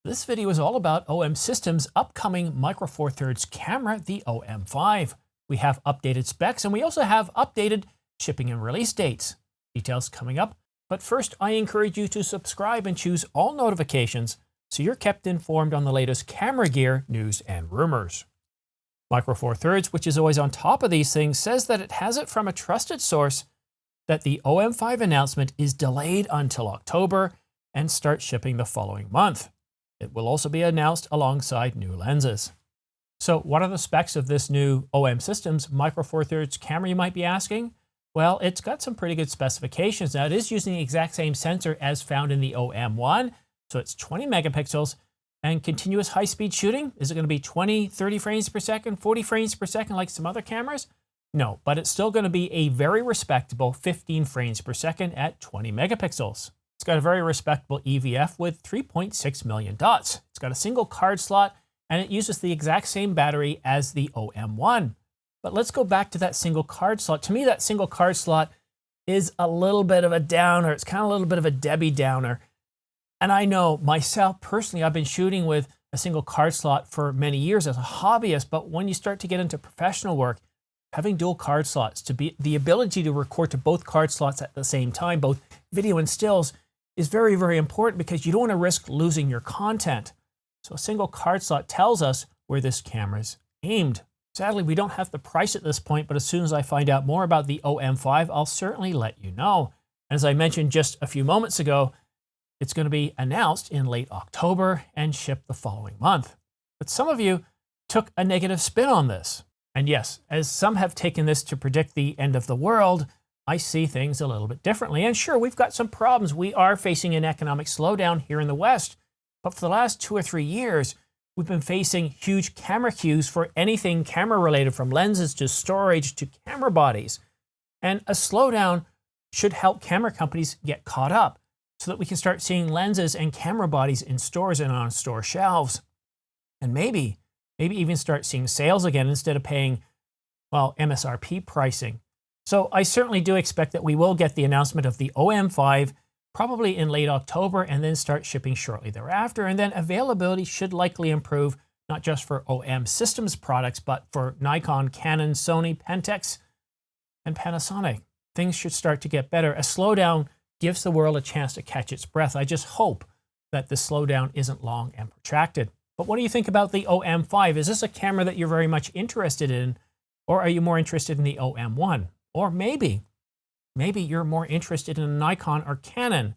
This video is all about OM Systems' upcoming Micro Four Thirds camera, the OM-5. We have updated specs and we also have updated shipping and release dates. Details coming up, but first I encourage you to subscribe and choose all notifications so you're kept informed on the latest camera gear, news, and rumors. Micro Four Thirds, which is always on top of these things, says that it has it from a trusted source that the OM-5 announcement is delayed until October and starts shipping the following month. It will also be announced alongside new lenses. So what are the specs of this new OM Systems Micro Four Thirds camera, you might be asking? Well, it's got some pretty good specifications. Now, it is using the exact same sensor as found in the OM-1, so it's 20 megapixels. And continuous high-speed shooting, is it going to be 20, 30 frames per second, 40 frames per second like some other cameras? No, but it's still going to be a very respectable 15 frames per second at 20 megapixels. It's got a very respectable EVF with 3.6 million dots. It's got a single card slot, and it uses the exact same battery as the OM-1. But let's go back to that single card slot. To me, that single card slot is a little bit of a downer. It's kind of a little bit of a Debbie Downer. And I know myself personally, I've been shooting with a single card slot for many years as a hobbyist, but when you start to get into professional work, having dual card slots, to be the ability to record to both card slots at the same time, both video and stills, is very, very important because you don't want to risk losing your content. So a single card slot tells us where this camera's aimed. Sadly, we don't have the price at this point, but as soon as I find out more about the OM-5, I'll certainly let you know. And as I mentioned just a few moments ago, it's going to be announced in late October and shipped the following month. But some of you took a negative spin on this. And yes, as some have taken this to predict the end of the world, I see things a little bit differently. And sure, we've got some problems. We are facing an economic slowdown here in the West. But for the last 2 or 3 years, we've been facing huge camera queues for anything camera related, from lenses to storage to camera bodies. And a slowdown should help camera companies get caught up so that we can start seeing lenses and camera bodies in stores and on store shelves. And maybe even start seeing sales again instead of paying, well, MSRP pricing. So I certainly do expect that we will get the announcement of the OM-5 probably in late October and then start shipping shortly thereafter. And then availability should likely improve, not just for OM Systems products, but for Nikon, Canon, Sony, Pentax, and Panasonic. Things should start to get better. A slowdown gives the world a chance to catch its breath. I just hope that the slowdown isn't long and protracted. But what do you think about the OM-5? Is this a camera that you're very much interested in, or are you more interested in the OM-1? Or maybe you're more interested in a Nikon or Canon,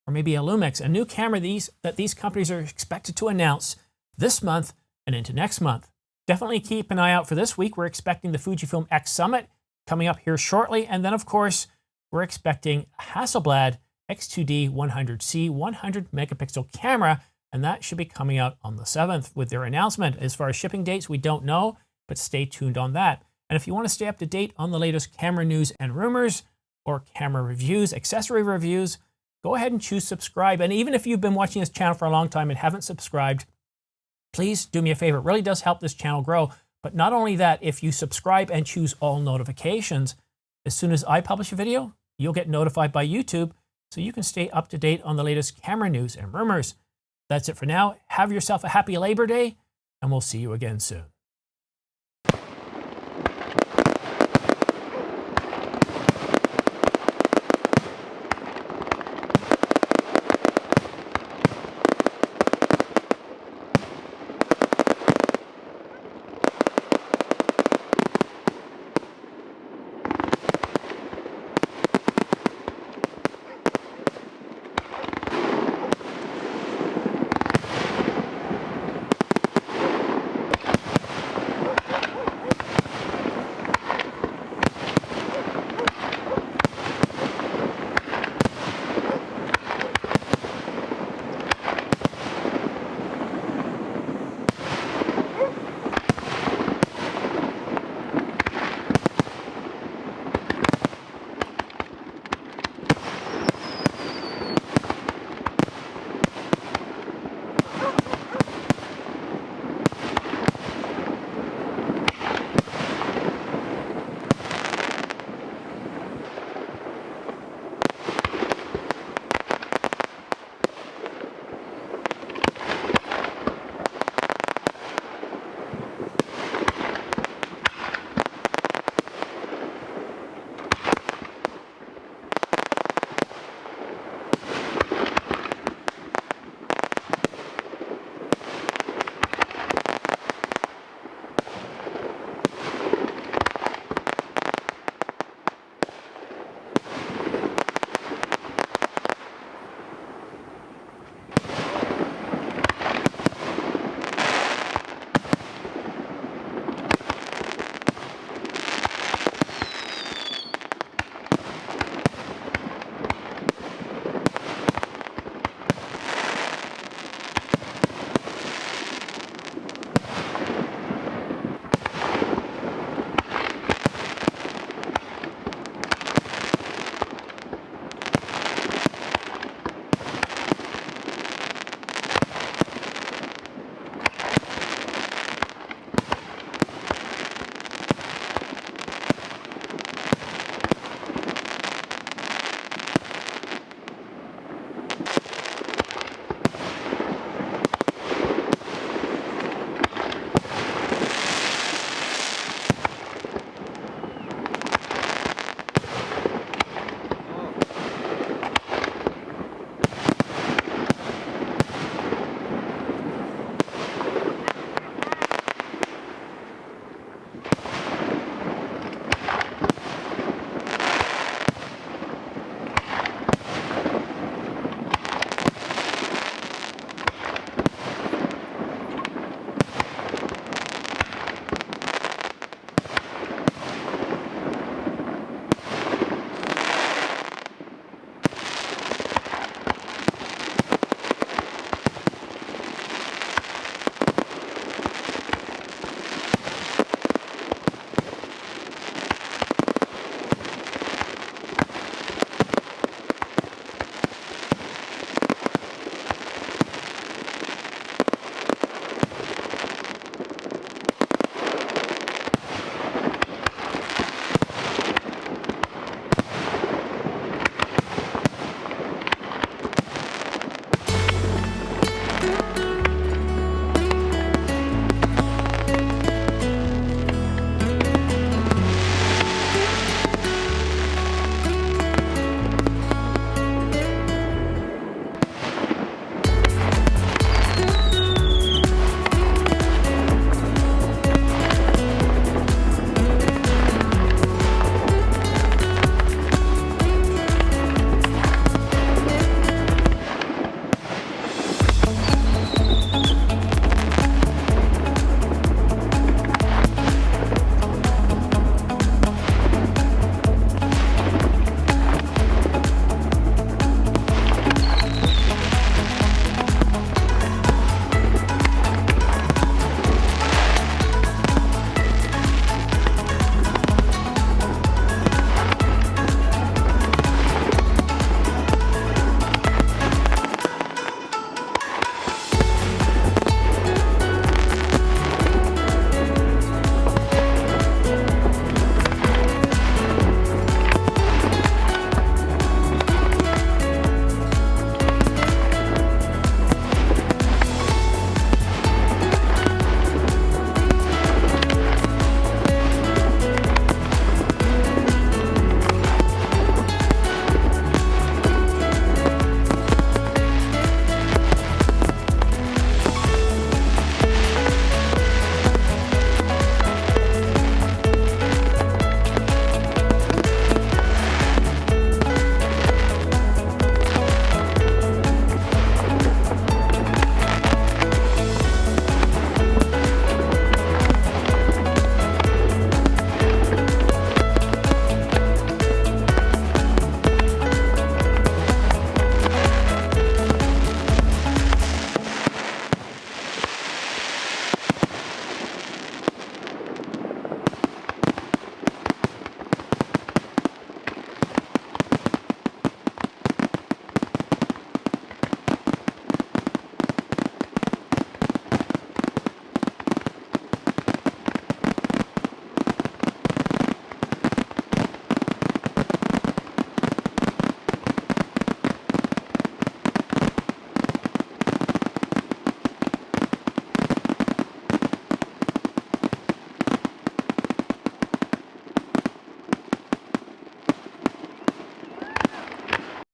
or maybe a Lumix, a new camera that these companies are expected to announce this month and into next month. Definitely keep an eye out for this week. We're expecting the Fujifilm X Summit coming up here shortly. And then, of course, we're expecting a Hasselblad X2D 100C 100 megapixel camera, and that should be coming out on the 7th with their announcement. As far as shipping dates, we don't know, but stay tuned on that. And if you want to stay up to date on the latest camera news and rumors, or camera reviews, accessory reviews, go ahead and choose subscribe. And even if you've been watching this channel for a long time and haven't subscribed, please do me a favor. It really does help this channel grow. But not only that, if you subscribe and choose all notifications, as soon as I publish a video, you'll get notified by YouTube so you can stay up to date on the latest camera news and rumors. That's it for now. Have yourself a happy Labor Day, and we'll see you again soon.